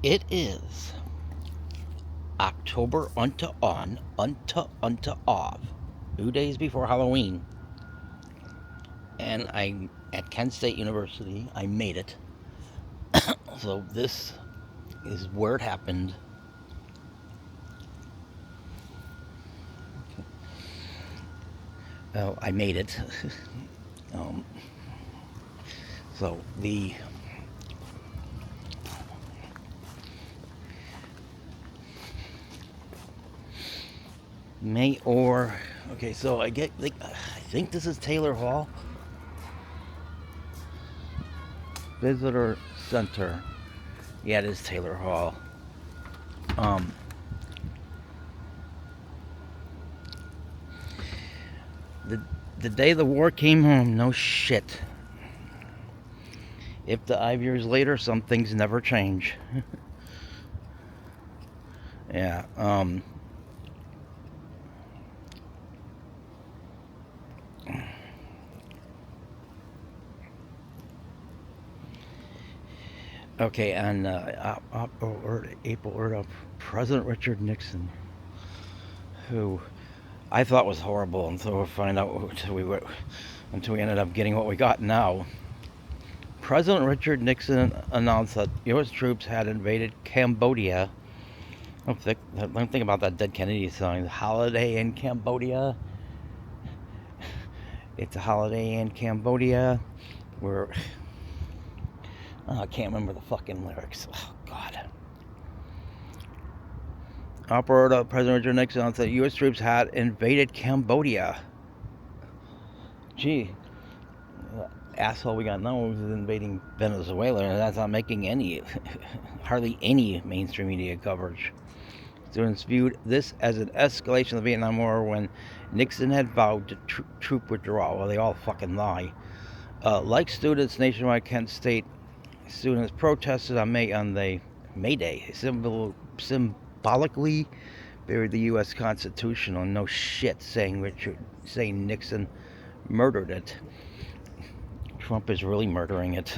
It is October unto on, unto off, 2 days before Halloween, and I'm at Kent State University. I made it. So this is where it happened. Oh, I made it. um, so the Mayor. Okay, so I think this is Taylor Hall Visitor Center. Yeah, it is Taylor Hall. Um, the the day the war came home, no shit. If the 5 years later, some things never change. Yeah. Okay, and April or President Richard Nixon, who I thought was horrible until we find out until we ended up getting what we got now. President Richard Nixon announced that U.S. troops had invaded Cambodia. Don't think about that Dead Kennedy song. The holiday in Cambodia. It's a holiday in Cambodia. Where I can't remember the fucking lyrics. Oh God. Operator President Richard Nixon announced that U.S. troops had invaded Cambodia. Gee, asshole we got now is invading Venezuela, and that's not making hardly any mainstream media coverage. Students viewed this as an escalation of the Vietnam War when Nixon had vowed to troop withdrawal. Well, they all fucking lie. Like students nationwide, Kent State students protested on the May Day, symbolically buried the U.S. Constitution on no shit, saying Nixon murdered it. Trump is really murdering it.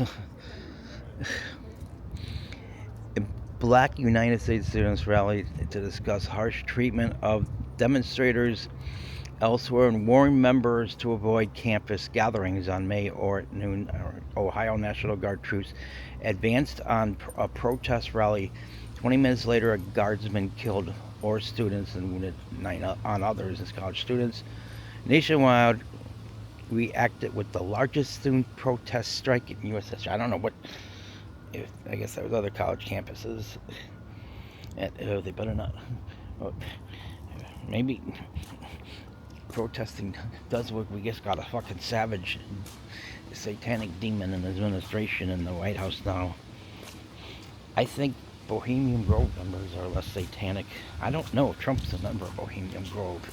Black United States students rallied to discuss harsh treatment of demonstrators elsewhere and warned members to avoid campus gatherings on May or at noon. Ohio National Guard troops advanced on a protest rally. 20 minutes later, a guardsman killed 4 students and wounded 9 on others as college students. Nationwide reacted with the largest student protest strike in U.S. history. I don't know what. I guess there was other college campuses. They better not. Maybe protesting does work. We just got a fucking savage, satanic demon in the administration in the White House now. I think Bohemian Grove members are less satanic. I don't know if Trump's a member of Bohemian Grove.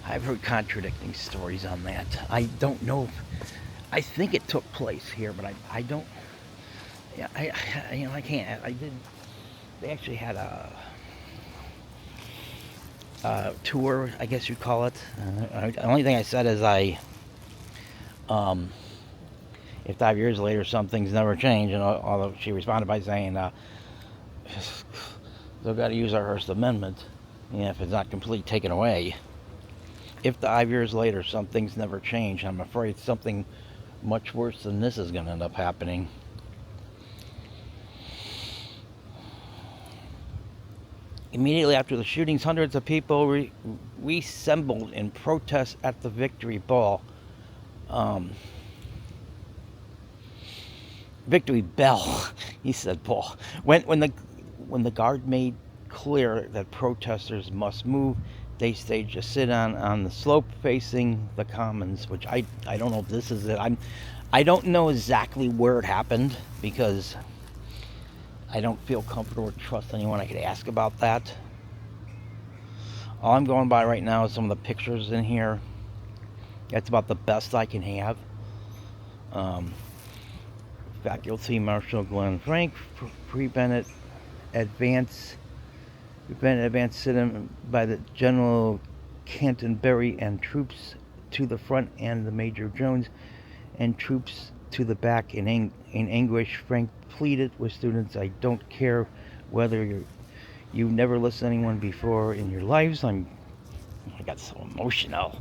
I've heard contradicting stories on that. I don't know. I think it took place here, but I don't. Yeah, I can't. I did. They actually had a tour, I guess you'd call it. The only thing I said is if 5 years later some things never change, and although she responded by saying, they've got to use our First Amendment, if it's not completely taken away. If 5 years later some things never change, I'm afraid something much worse than this is going to end up happening. Immediately after the shootings, hundreds of people reassembled in protest at the Victory Ball. Victory Bell, he said, Paul. When the guard made clear that protesters must move, they staged a sit-on the slope facing the Commons, which I don't know if this is it. I don't know exactly where it happened because I don't feel comfortable or trust anyone I could ask about that. All I'm going by right now is some of the pictures in here. That's about the best I can have. Faculty Marshal Glenn Frank prevented advance sit-in by the General Canterbury and troops to the front and the Major Jones and troops to the back. In anguish, Frank pleaded with students, "I don't care Whether you've never listened to anyone before in your lives, I got so emotional.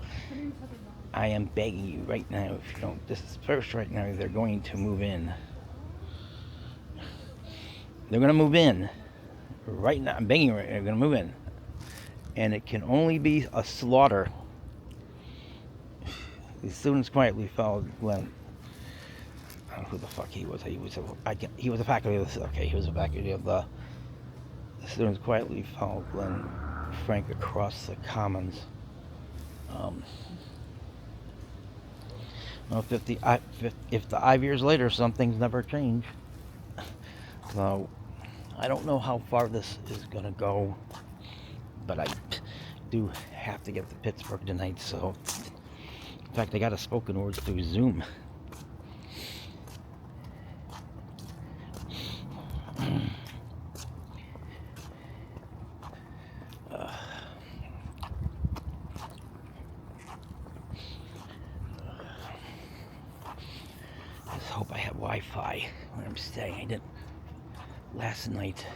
I am begging you right now, if you don't disperse right now, they're going to move in. They're going to move in. Right now, I'm begging you, they're going to move in. And it can only be a slaughter. The students quietly followed Glenn. I don't know who the fuck he was. He was a faculty of the, okay, he was a faculty of the students quietly followed Glenn Frank across the commons. Well, if the 5 years later some things never change, so I don't know how far this is gonna go, but I do have to get to Pittsburgh tonight. So, in fact, I got a spoken word through Zoom. Just hope I have Wi-Fi when I'm staying. I didn't last night.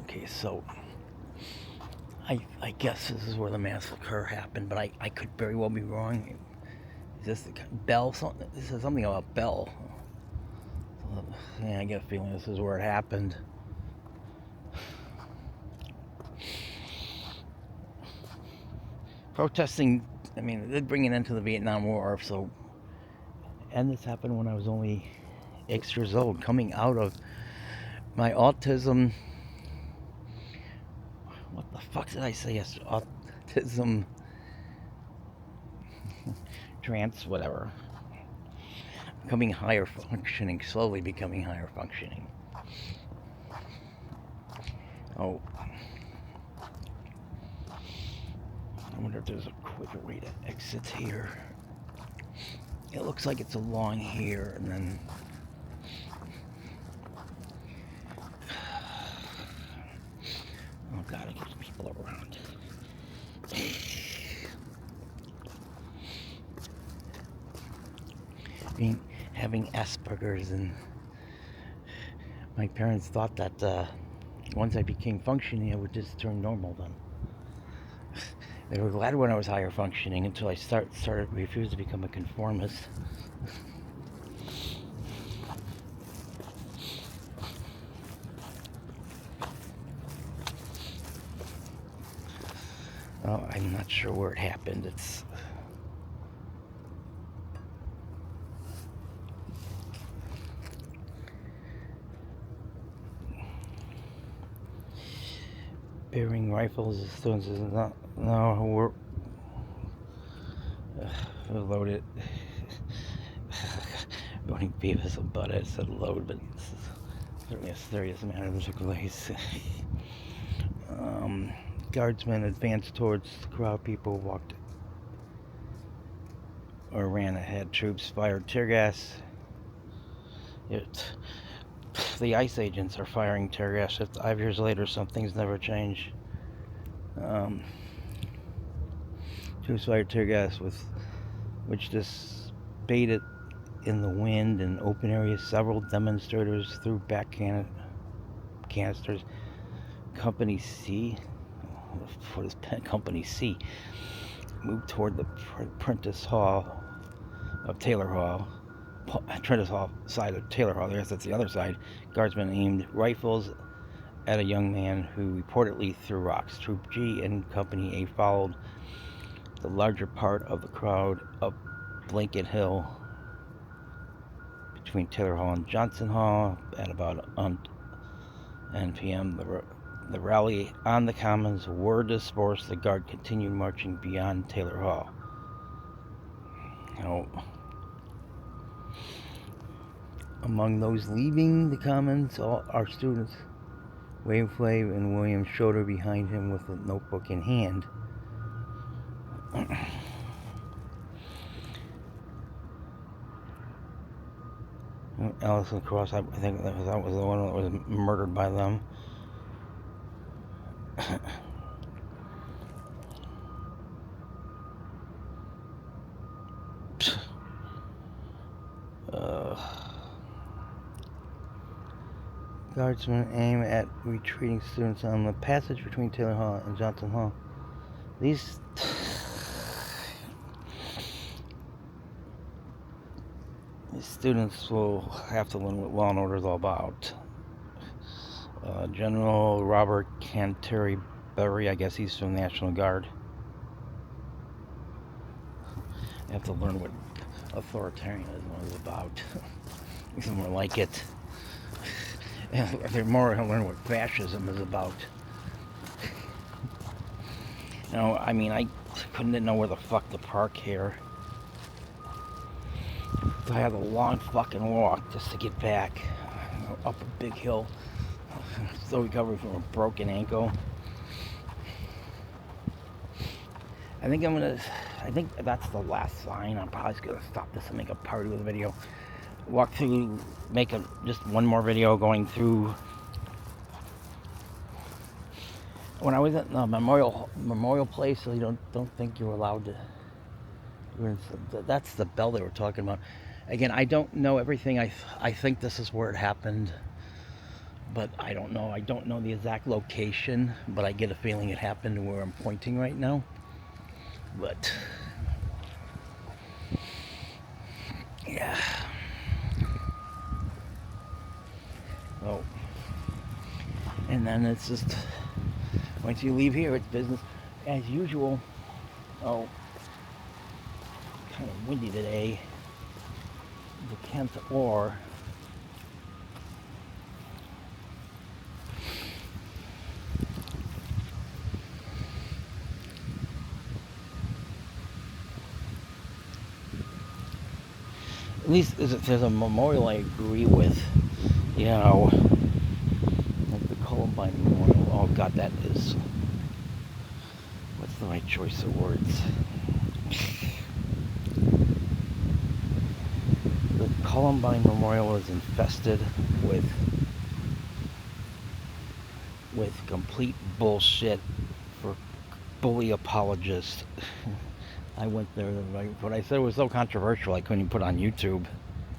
Okay, so I guess this is where the massacre happened, but I could very well be wrong. Is this the Bell? This is something about Bell. Yeah, I get a feeling this is where it happened. Protesting, I mean, it did bring an end to the Vietnam War, so, and this happened when I was only 6 years old, coming out of my autism. What the fuck did I say yesterday? Autism trance, whatever. Becoming higher functioning, slowly becoming higher functioning. Oh. I wonder if there's a quicker way to exit here. It looks like it's along here, and then... Oh god, there's people around. Having Asperger's, and my parents thought that once I became functioning, I would just turn normal then. They were glad when I was higher functioning until I started refused to become a conformist. Well, I'm not sure where it happened. It's bearing rifles. The students is not. No, we're loaded. Going Beavis and Butt. I said load, but this is certainly a serious matter to take place. Guardsmen advanced towards the crowd. People walked or ran ahead. Troops fired tear gas. The ICE agents are firing tear gas. 5 years later, some things never change. Troops fired tear gas which dissipated in the wind and open areas. Several demonstrators threw back canisters. Company C, what is Company C, moved toward the Prentice Hall of Taylor Hall. Prentice Hall side of Taylor Hall. Yes, that's the other side. Guardsmen aimed rifles at a young man who reportedly threw rocks. Troop G and Company A followed the larger part of the crowd up Blanket Hill between Taylor Hall and Johnson Hall at about 10 p.m. The rally on the Commons were dispersed. The guard continued marching beyond Taylor Hall. Now, among those leaving the Commons are students. Wayne Flav and William Schroeder behind him with a notebook in hand. Allison Cross, I think that was the one that was murdered by them. Guardsmen aim at retreating students on the passage between Taylor Hall and Johnson Hall. These students will have to learn what law and order is all about. General Robert Canterbury, I guess he's from the National Guard. They have to learn what authoritarianism is about. It's more like it. They're more going to learn what fascism is about. You know, I mean, I couldn't know where the fuck to park here. So I had a long fucking walk just to get back up a big hill. Still recovering from a broken ankle. I think that's the last sign. I'm probably just gonna stop this and make a part of the video. Walk through, just one more video going through. When I was at the memorial place, so you don't think you're allowed to. That's the bell they were talking about. Again, I don't know everything. I think this is where it happened, but I don't know. I don't know the exact location, but I get a feeling it happened where I'm pointing right now. But yeah. Oh, and then it's just once you leave here, it's business as usual. Oh, kind of windy today. The Kent Or. At least there's a memorial I agree with, you know, like the Columbine Memorial. Oh God, that is, what's the right choice of words? The Columbine Memorial is infested with complete bullshit for bully apologists. I went there. What I said was so controversial I couldn't even put it on YouTube.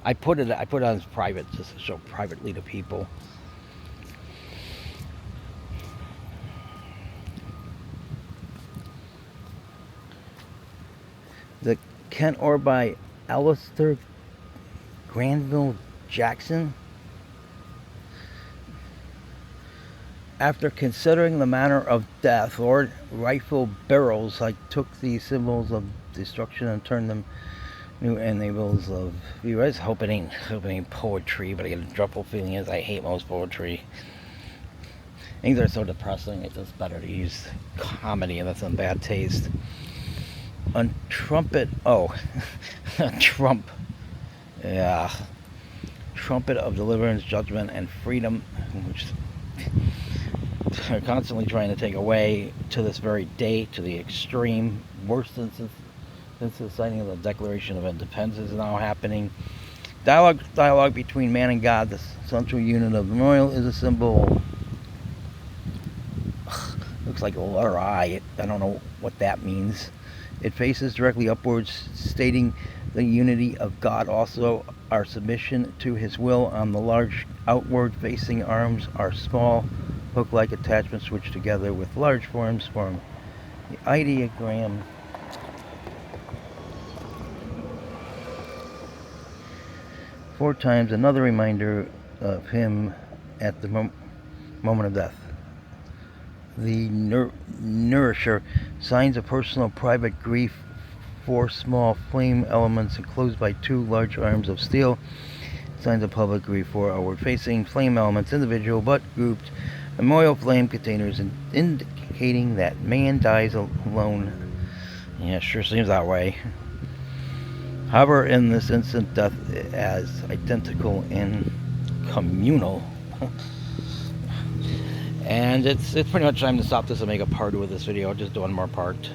I put it on as private just to show privately to people. The Kent Or by Alistair Granville Jackson. After considering the manner of death, Lord rifle barrels took these symbols of destruction and turned them new enables of view. I hope it ain't poetry, but I get a dreadful feeling as I hate most poetry. Things are so depressing, it's just better to use comedy, and that's in bad taste. A trumpet, a trump, yeah, trumpet of deliverance, judgment, and freedom, which are constantly trying to take away to this very day, to the extreme, worse since the signing of the Declaration of Independence is now happening. Dialogue between man and God, the central unit of the memorial, is a symbol. Looks like a letter I don't know what that means. It faces directly upwards, stating the unity of God, also our submission to His will. On the large outward-facing arms are small hook-like attachments which together with large forms form the ideogram. Four times, another reminder of Him at the moment of death. The nourisher, signs of personal private grief. Four small flame elements enclosed by two large arms of steel, signs of public grief. Four outward-facing flame elements, individual but grouped memorial flame containers, indicating that man dies alone. Yeah, sure seems that way. However, in this instant, death as identical and communal. And it's pretty much time to stop this and make a part with this video. I'll just do one more part.